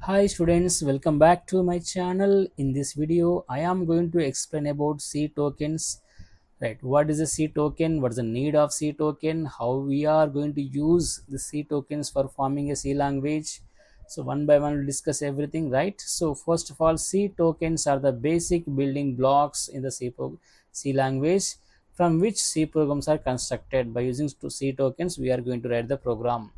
Hi students, welcome back to my channel. In this video, I am going to explain about C tokens. Right, what is a C token? What is the need of C token? How we are going to use the C tokens for forming a C language. So one by one, we'll discuss everything. Right. So first of all, C tokens are the basic building blocks in the C language from which C programs are constructed. By using C tokens, we are going to write the program.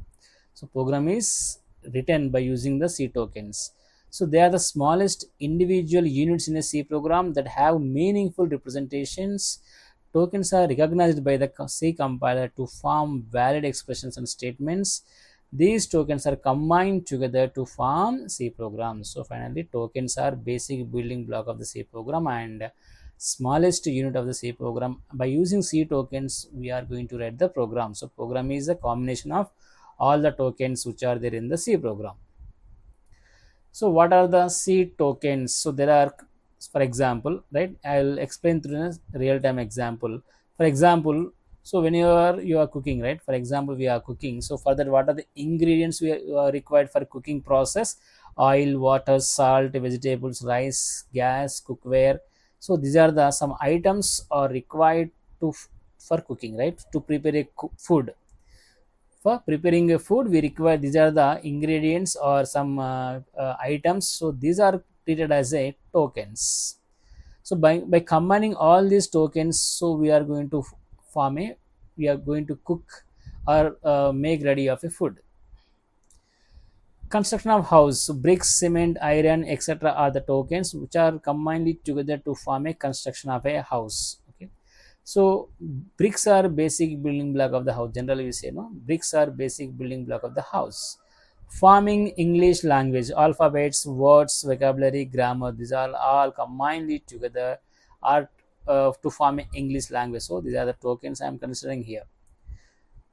So program is written by using the C tokens. So they are the smallest individual units in a C program that have meaningful representations. Tokens are recognized by the C compiler to form valid expressions and statements. These tokens are combined together to form C programs. So finally, tokens are basic building block of the C program and smallest unit of the C program. By using C tokens, we are going to write the program. So program is a combination of all the tokens which are there in the C program. So what are the C tokens? So there are, for example, right, I'll explain through a real-time example. For example, so when you are cooking, right, for example, we are cooking. So for that, what are the ingredients we are required for cooking process? Oil, water, salt, vegetables, rice, gas, cookware. So these are the some items are required to for cooking, right, to prepare a food. For preparing a food, we require these are the ingredients or some items. So these are treated as a tokens. So by combining all these tokens, so we are going to form a we are going to cook or make ready of a food. Construction of house, so bricks, cement, iron, etc. are the tokens which are combined together to form a construction of a house. Okay. So bricks are basic building block of the house. Generally, we say no. Bricks are basic building block of the house. Forming English language, alphabets, words, vocabulary, grammar. These are all combined together are to form an English language. So these are the tokens I am considering here.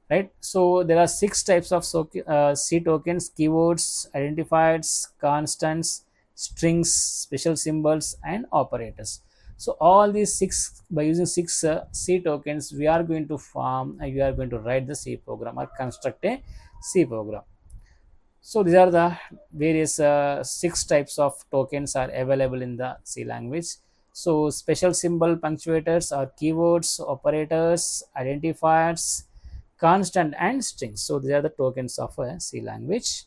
Right. So there are six types of C tokens: keywords, identifiers, constants, strings, special symbols, and operators. So all these six, by using six C tokens, we are going to form we are going to write the C program or construct a C program. So these are the various six types of tokens are available in the C language. So special symbol punctuators are keywords, operators, identifiers, constant, and strings. So these are the tokens of a C language.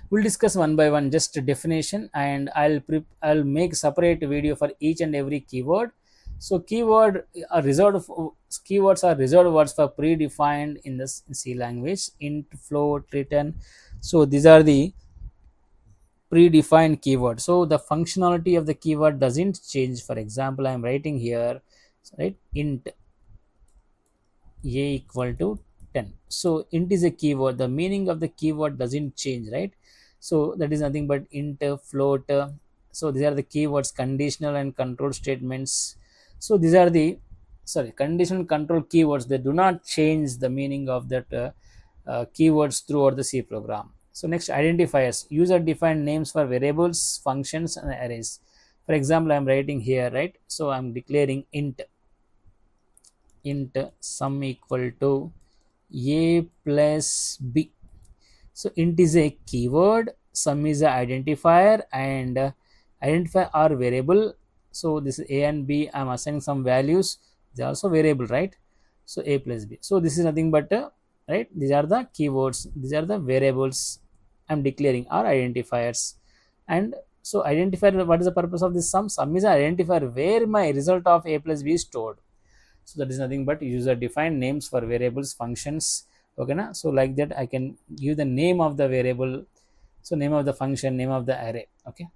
We'll discuss one by one just a definition, and I'll make separate video for each and every keyword. So keywords are reserved words for predefined in the C language. Int, float, return. So these are the predefined keyword. So the functionality of the keyword doesn't change. For example, I'm writing here, right, int a equal to 10. So int is a keyword. The meaning of the keyword doesn't change, right? So that is nothing but int, float. So these are the keywords, conditional and control statements. So these are the conditional control keywords. They do not change the meaning of that keywords throughout the C program. So next, identifiers, user defined names for variables, functions, and arrays. For example, I'm writing here, right? So I'm declaring int sum equal to a plus b. So int is a keyword, sum is a identifier, and identifier are variable. So this is a and b. I'm assigning some values. They are also variable, right? So a plus b. So this is nothing but right. These are the keywords. These are the variables I'm declaring are identifiers. And so identifier. What is the purpose of this sum? Sum is an identifier where my result of a plus b is stored. So that is nothing but user defined names for variables, functions. Okay na? So like that I can give the name of the variable, so name of the function, name of the array. Okay,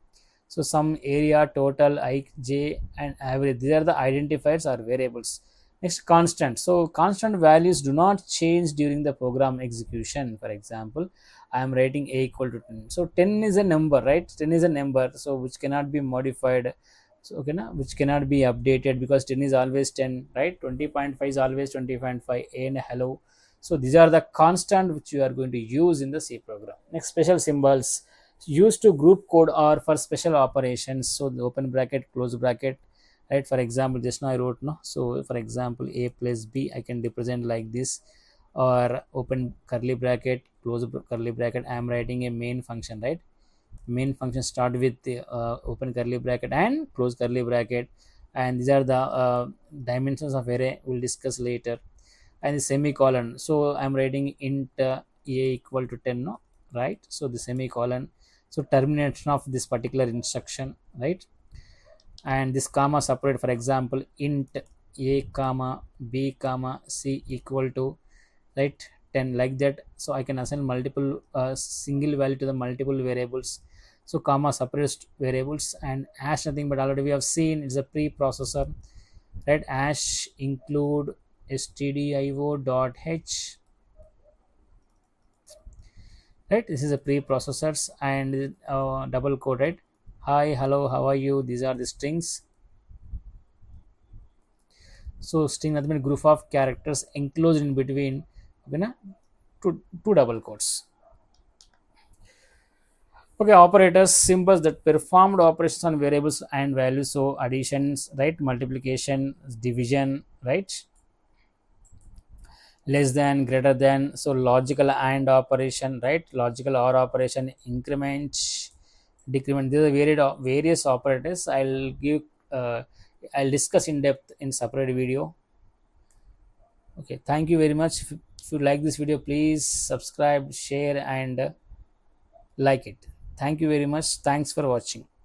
so some area, total, I, j, and average, these are the identifiers or variables. Next, constant. So constant values do not change during the program execution. For example, I am writing a equal to 10. So 10 is a number, right? 10 is a number, so which cannot be modified. So okay na, which cannot be updated because 10 is always 10, right? 20.5 is always 20.5, and hello. So these are the constant which you are going to use in the C program. Next, special symbols used to group code or for special operations. So the open bracket, close bracket, right? For example, just now I wrote no. So for example, a plus b I can represent like this, or open curly bracket, close curly bracket. I am writing a main function, right? main function start with the open curly bracket and close curly bracket, and these are the dimensions of array, we'll discuss later. And the semicolon, so I'm writing int a equal to 10, no, right? So the semicolon, so termination of this particular instruction, right? And this comma separate, for example, int a comma b comma c equal to, right, 10, like that. So I can assign multiple single value to the multiple variables. So comma separates variables, and hash nothing but already we have seen it's a preprocessor, right? Hash include stdio dot h, right? This is a preprocessors, and double quote, right? Hi, hello, how are you? These are the strings. So string nothing but group of characters enclosed in between, okay, na? Two double quotes. Okay, operators, symbols that performed operations on variables and values. So additions, right? Multiplication, division, right? Less than, greater than. So logical and operation, right? Logical or operation, increment, decrement. These are various operators. Uh, I'll discuss in depth in separate video. Okay, thank you very much. If you like this video, please subscribe, share, and like it. Thank you very much. Thanks for watching.